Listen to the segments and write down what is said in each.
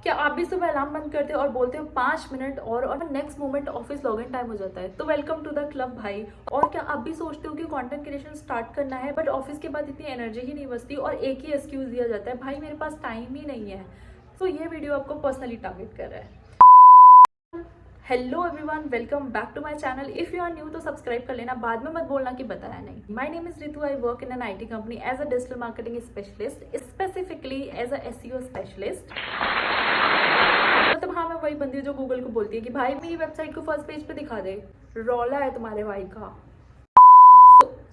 क्या आप भी सुबह अलार्म बंद करते हो और बोलते हो 5 मिनट और next moment office login time हो जाता है? तो वेलकम टू द क्लब भाई। और क्या आप भी सोचते हो कि कंटेंट क्रिएशन स्टार्ट करना है बट ऑफिस के बाद इतनी एनर्जी ही नहीं बचती और एक ही एक्सक्यूज दिया जाता है, भाई मेरे पास टाइम ही नहीं है। तो ये वीडियो आपको पर्सनली टारगेट कर रहा है। Hello everyone, welcome back to my channel. If you are new तो सब्सक्राइब कर लेना, बाद में मत बोलना कि बताया नहीं। My name is Ritu, I work in an IT company as a digital marketing specialist, specifically as a SEO specialist. मतलब हाँ, मैं वही बंदी हूँ जो गूगल को बोलती है कि भाई मेरी वेबसाइट को फर्स्ट पेज पे दिखा दे, रौला है तुम्हारे भाई का।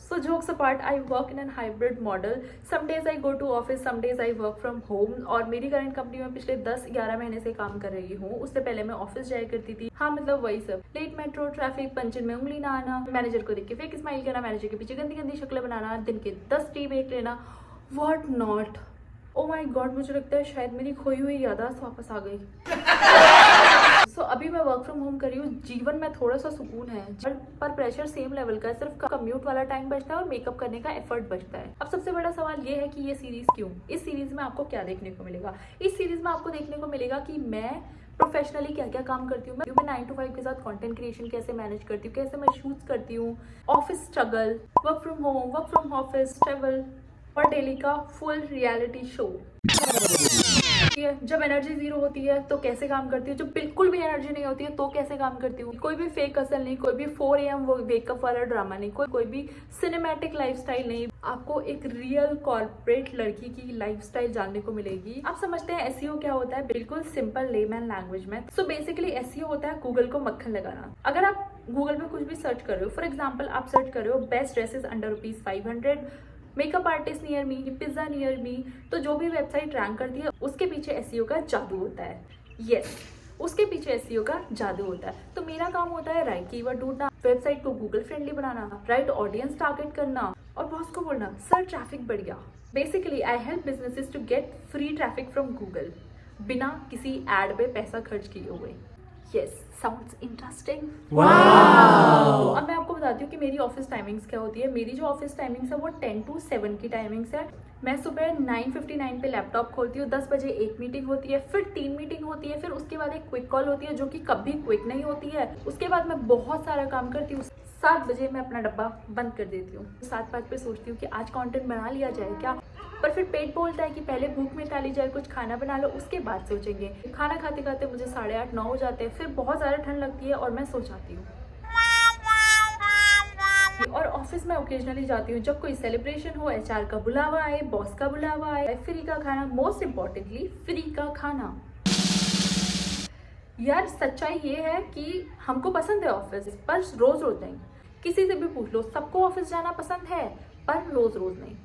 So jokes apart, I work in a hybrid model. Some days I go to office, some days I work from home. और मेरी करंट कंपनी में पिछले 10-11 महीने से काम कर रही हूँ। उससे पहले मैं ऑफिस जाया करती थी। हाँ, मतलब वही सब, लेट मेट्रो, ट्रैफिक, पंचिन में उंगली ना आना, मैनेजर को देख के फेक स्माइल करना, मैनेजर के पीछे गंदी गंदी शक्लें बनाना, दिन के 10 टी ब्रेक लेना, what not. Oh my God, मुझे लगता है शायद मेरी खोई हुई याददाश्त वापस आ गई। So, अभी मैं वर्क फ्रॉम होम कर रही हूँ। जीवन में थोड़ा सा सुकून है, पर प्रेशर सेम लेवल का है। सिर्फ कम्यूट वाला टाइम बचता है और मेकअप करने का एफर्ट बचता है। अब सबसे बड़ा सवाल ये है कि ये सीरीज क्यों? इस सीरीज में आपको क्या देखने को मिलेगा? इस सीरीज में आपको देखने को मिलेगा कि मैं प्रोफेशनली क्या क्या काम करती हूँ। मैं 9 to 5 के साथ कंटेंट क्रिएशन कैसे मैनेज करती हूँ, कैसे मैं शूट करती हूँ, office struggle, work from home, work from office, travel और डेली का फुल रियलिटी शो। जब एनर्जी जीरो होती है तो कैसे काम करती हूँ, जब बिल्कुल भी एनर्जी नहीं होती है तो कैसे काम करती हूँ। कोई भी फेक असल नहीं, कोई भी 4 AM वेकअप वाला ड्रामा नहीं, कोई भी सिनेमैटिक लाइफस्टाइल नहीं। आपको एक रियल कॉर्पोरेट लड़की की लाइफस्टाइल जानने को मिलेगी। आप समझते हैं एसईओ क्या होता है? बिल्कुल सिंपल लेमैन लैंग्वेज में। सो बेसिकली एसईओ होता है गूगल को मक्खन लगाना। अगर आप गूगल पे कुछ भी सर्च कर रहे हो, फॉर एग्जाम्पल आप सर्च कर रहे हो best dresses under ₹500, makeup artist near me, pizza near me, तो जो भी वेबसाइट रैंक करती है उसके पीछे एसईओ का जादू होता है। यस, उसके पीछे एसईओ का जादू होता है। तो मेरा काम होता है राइट कीवर्ड ढूंढना, वेबसाइट को गूगल फ्रेंडली बनाना, राइट ऑडियंस टारगेट करना और बॉस को बोलना सर ट्रैफिक बढ़ गया। Basically I help businesses to get free traffic from Google बिना किसी एड पे पैसा खर्च किए हुए। Yes, sounds interesting. तो अब मैं आपको बताती हूँ कि मेरी ऑफिस टाइमिंग्स क्या होती है। मेरी जो ऑफिस टाइमिंग्स है वो 10 to 7 की टाइमिंग्स है। मैं सुबह 9:59 पे लैपटॉप खोलती हूँ, 10 बजे एक मीटिंग होती है, फिर 3 मीटिंग होती है, फिर उसके बाद एक क्विक कॉल होती है जो कि कभी क्विक नहीं होती है। उसके बाद मैं बहुत सारा काम करती हूँ। 7 बजे मैं अपना डब्बा बंद कर देती हूँ। 7:05 पे सोचती हूँ कि आज कंटेंट बना लिया जाए क्या, पर फिर पेट बोलता है कि पहले भूख मिटा ली जाए, कुछ खाना बना लो, उसके बाद सोचेंगे। खाना खाते खाते मुझे 8:30-9 हो जाते हैं, फिर बहुत ज़्यादा ठंड लगती है और मैं सो जाती हूँ। और ऑफिस में ओकेजनली जाती हूँ जब कोई सेलिब्रेशन हो, एचआर का बुलावा आए, बॉस का बुलावा आए, फ्री का खाना, मोस्ट इम्पोर्टेंटली फ्री का खाना। यार सच्चाई ये है कि हमको पसंद है ऑफिस, पर रोज रोज नहीं। किसी से भी पूछ लो, सबको ऑफिस जाना पसंद है पर रोज रोज नहीं।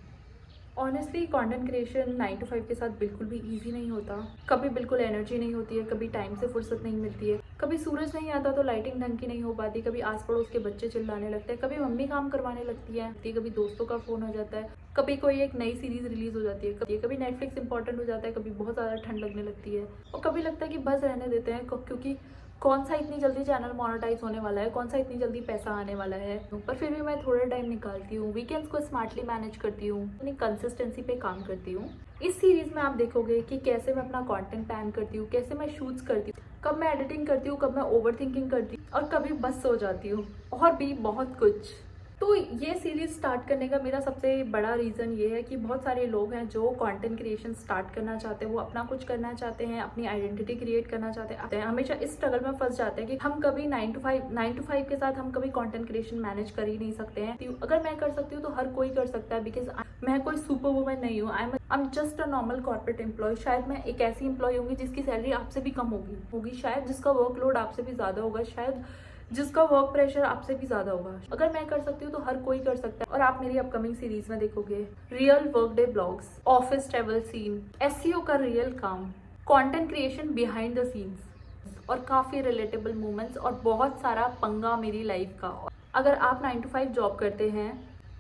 ऑनेस्टली कंटेंट क्रिएशन 9 to 5 के साथ बिल्कुल भी इजी नहीं होता। कभी बिल्कुल एनर्जी नहीं होती है, कभी टाइम से फुर्सत नहीं मिलती है, कभी सूरज नहीं आता तो लाइटिंग ढंग की नहीं हो पाती, कभी आस पड़ोस के बच्चे चिल्लाने लगते हैं, कभी मम्मी काम करवाने लगती है, कभी दोस्तों का फोन हो जाता है, कभी कोई एक नई सीरीज रिलीज हो जाती है, कभी नेटफ्लिक्स इंपॉर्टेंट हो जाता है, कभी बहुत ज़्यादा ठंड लगने लगती है और कभी लगता है कि बस रहने देते हैं क्योंकि कौन सा इतनी जल्दी चैनल मोनेटाइज होने वाला है, कौन सा इतनी जल्दी पैसा आने वाला है। पर फिर भी मैं थोड़ा टाइम निकालती हूँ, वीकेंड्स को स्मार्टली मैनेज करती हूँ, अपनी कंसिस्टेंसी पे काम करती हूँ। इस सीरीज में आप देखोगे कि कैसे मैं अपना कंटेंट प्लान करती हूँ, कैसे मैं शूट्स करती हूँ, कब मैं एडिटिंग करती हूँ, कब मैं ओवर थिंकिंग करती हूँ और कभी बस सो जाती हूँ और भी बहुत कुछ। तो ये सीरीज स्टार्ट करने का मेरा सबसे बड़ा रीज़न ये है कि बहुत सारे लोग हैं जो कंटेंट क्रिएशन स्टार्ट करना चाहते हैं, वो अपना कुछ करना चाहते हैं, अपनी आइडेंटिटी क्रिएट करना चाहते हैं, हमेशा इस स्ट्रगल में फंस जाते हैं कि हम कभी 9 to 5 के साथ हम कभी कंटेंट क्रिएशन मैनेज कर ही नहीं सकते हैं। अगर मैं कर सकती हूँ तो हर कोई कर सकता है, बिकॉज मैं कोई सुपर वुमन नहीं हूँ। I am just a normal corporate employee. शायद मैं एक ऐसी एम्प्लॉय होंगी जिसकी सैलरी आपसे भी कम होगी, शायद जिसका वर्कलोड आपसे भी ज़्यादा होगा, शायद जिसका वर्क प्रेशर आपसे भी ज्यादा होगा। अगर मैं कर सकती हूँ तो हर कोई कर सकता है। और आप मेरी अपकमिंग सीरीज में देखोगे real work day blogs, office travel scene, SEO का रियल काम, content creation behind the scenes और काफी रिलेटेबल मोमेंट्स और बहुत सारा पंगा मेरी लाइफ का। अगर आप 9 to 5 जॉब करते हैं,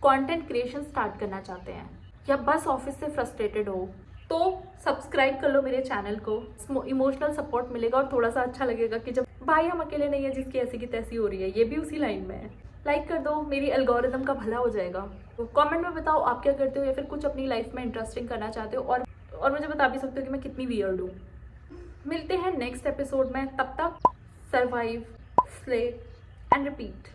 कंटेंट क्रिएशन स्टार्ट करना चाहते हैं या बस ऑफिस से फ्रस्ट्रेटेड हो तो सब्सक्राइब कर लो मेरे चैनल को। इमोशनल सपोर्ट मिलेगा और थोड़ा सा अच्छा लगेगा कि जब भाई हम अकेले नहीं है जिसकी ऐसी की तैसी हो रही है, ये भी उसी लाइन में है। लाइक कर दो, मेरी एल्गोरिदम का भला हो जाएगा। तो कमेंट में बताओ आप क्या करते हो या फिर कुछ अपनी लाइफ में इंटरेस्टिंग करना चाहते हो और मुझे बता भी सकते हो कि मैं कितनी वियर्ड हूँ। मिलते हैं नेक्स्ट एपिसोड में, तब तक सर्वाइव, स्ले एंड रिपीट।